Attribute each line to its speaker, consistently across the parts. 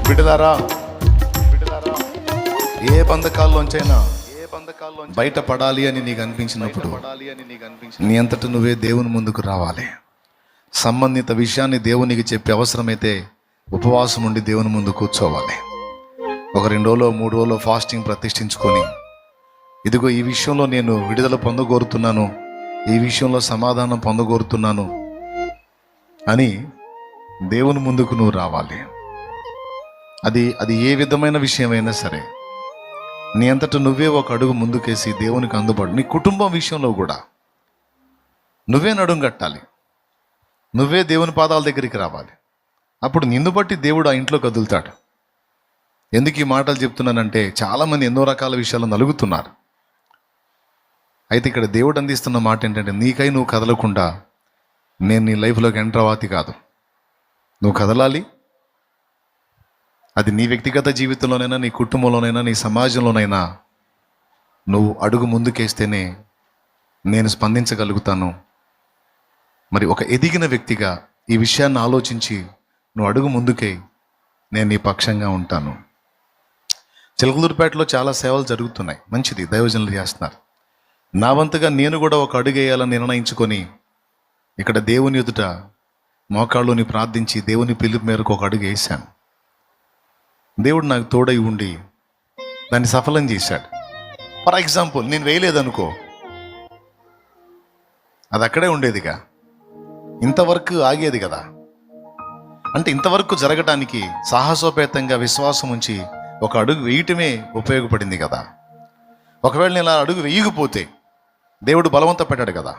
Speaker 1: బిడ్డలారా, ఏ బంధకాల్లోంచైనా బయటపడాలి అని నీకు అనిపించినప్పుడు నీ అంతట నువ్వే దేవుని ముందుకు రావాలి. సంబంధిత విషయాన్ని దేవునికి చెప్పే అవసరమైతే ఉపవాసం ఉండి దేవుని ముందు కూర్చోవాలి. ఒక 2 రోజులు 3 రోజులు ఫాస్టింగ్ ప్రతిష్ఠించుకొని, ఇదిగో ఈ విషయంలో నేను విడుదల పొందగోరుతున్నాను, ఈ విషయంలో సమాధానం పొందగోరుతున్నాను అని దేవుని ముందుకు నువ్వు రావాలి. అది ఏ విధమైన విషయమైనా సరే నీ అంతట నువ్వే ఒక అడుగు ముందుకేసి దేవునికి అందుబాటు. నీ కుటుంబం విషయంలో కూడా నువ్వే నడుం కట్టాలి, నువ్వే దేవుని పాదాల దగ్గరికి రావాలి. అప్పుడు నిన్ను బట్టి దేవుడు ఆ ఇంట్లో కదులుతాడు. ఎందుకు ఈ మాటలు చెప్తున్నానంటే, చాలామంది ఎన్నో రకాల విషయాలు నలుగుతున్నారు. అయితే ఇక్కడ దేవుడు అందిస్తున్న మాట ఏంటంటే, నీకై నువ్వు కదలకుండా నేను నీ లైఫ్లోకి ఎంటర్ అవ్వాలి కాదు, నువ్వు కదలాలి. అది నీ వ్యక్తిగత జీవితంలోనైనా, నీ కుటుంబంలోనైనా, నీ సమాజంలోనైనా నువ్వు అడుగు ముందుకేస్తేనే నేను స్పందించగలుగుతాను. మరి ఒక ఎదిగిన వ్యక్తిగా ఈ విషయాన్ని ఆలోచించి నువ్వు అడుగు ముందుకే నేను నీ పక్షంగా ఉంటాను. చిలకలూరుపేటలో చాలా సేవలు జరుగుతున్నాయి, మంచిది, దైవజనులు చేస్తున్నారు. నా వంతుగా నేను కూడా ఒక అడుగు వేయాలని నిర్ణయించుకొని ఇక్కడ దేవుని ఎదుట మోకాళ్ళుని ప్రార్థించి దేవుని పిలుపు మేరకు ఒక అడుగు వేశాను. దేవుడు నాకు తోడై ఉండి దాన్ని సఫలం చేశాడు. ఫర్ ఎగ్జాంపుల్, నేను వేయలేదనుకో, అది అక్కడే ఉండేదిగా, ఇంతవరకు ఆగేది కదా. అంటే ఇంతవరకు జరగటానికి సాహసోపేతంగా విశ్వాసం ఉంచి ఒక అడుగు వేయటమే ఉపయోగపడింది కదా. ఒకవేళ నేను ఆ అడుగు వేయకపోతే దేవుడు బలవంత పెట్టాడు కదా,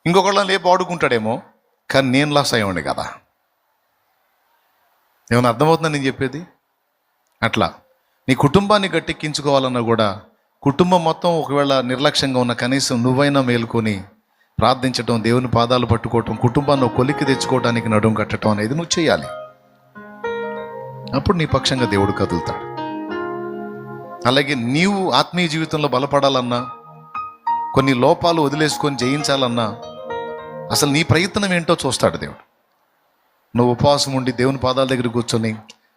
Speaker 1: ఇంకొకళ్ళని లేపు ఆడుకుంటాడేమో, కానీ నేను లాస్ అయ్యేవాడిని కదా. ఏమైనా అర్థమవుతుందని నేను చెప్పేది? అట్లా నీ కుటుంబాన్ని గట్టెక్కించుకోవాలన్నా కూడా, కుటుంబం మొత్తం ఒకవేళ నిర్లక్ష్యంగా ఉన్న కనీసం నువ్వైనా మేలుకొని ప్రార్థించటం, దేవుని పాదాలు పట్టుకోవటం, కుటుంబాన్ని కొలిక్కి తెచ్చుకోవడానికి నడుం కట్టడం అనేది నువ్వు చేయాలి. అప్పుడు నీ పక్షంగా దేవుడు కదులుతాడు. అలాగే నీవు ఆత్మీయ జీవితంలో బలపడాలన్నా, కొన్ని లోపాలు వదిలేసుకొని జయించాలన్నా, అసలు నీ ప్రయత్నం ఏంటో చూస్తాడు దేవుడు. నువ్వు ఉపవాసం ఉండి దేవుని పాదాల దగ్గర కూర్చొని,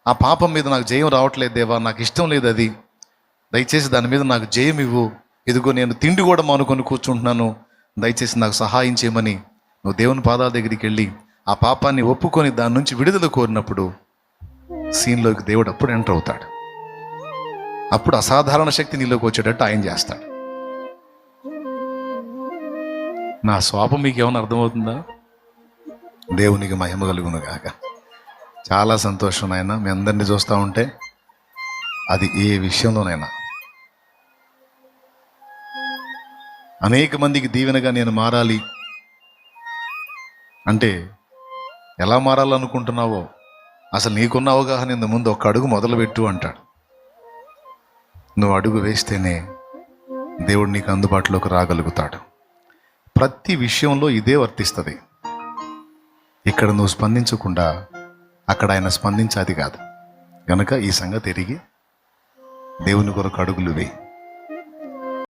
Speaker 1: ఆ పాపం మీద నాకు జయం రావట్లేదు దేవా, నాకు ఇష్టం లేదు అది, దయచేసి దాని మీద నాకు జయం ఇవ్వు, ఇదిగో నేను తిండి కూడా మానుకొని కూర్చుంటున్నాను, దయచేసి నాకు సహాయం చేయమని నువ్వు దేవుని పాదాల దగ్గరికి వెళ్ళి ఆ పాపాన్ని ఒప్పుకొని దాని నుంచి విడుదల కోరినప్పుడు సీన్లోకి దేవుడు అప్పుడు ఎంటర్ అవుతాడు. అప్పుడు అసాధారణ శక్తి నీలోకి వచ్చేటట్టు ఆయన చేస్తాడు. నా స్వాపం మీకు ఏమైనా అర్థమవుతుందా? దేవునికి మహిమ కలుగును గాక. చాలా సంతోషం నాయన, మీ అందరినీ చూస్తూ ఉంటే. అది ఏ విషయంలోనైనా అనేక మందికి దీవెనగా నేను మారాలి అంటే, ఎలా మారాలనుకుంటున్నావో అసలు నీకున్న అవగాహన ఇంత ముందు ఒక అడుగు మొదలుపెట్టు అంటాడు. నువ్వు అడుగు వేస్తేనే దేవుడు నీకు అందుబాటులోకి రాగలుగుతాడు. ప్రతి విషయంలో ఇదే వర్తిస్తుంది. ఇక్కడ నువ్వు స్పందించకుండా అక్కడ ఆయన స్పందించాది కాదు. కనుక ఈ సంగతి ఎరిగి దేవుని కొరకు అడుగులు వేయి.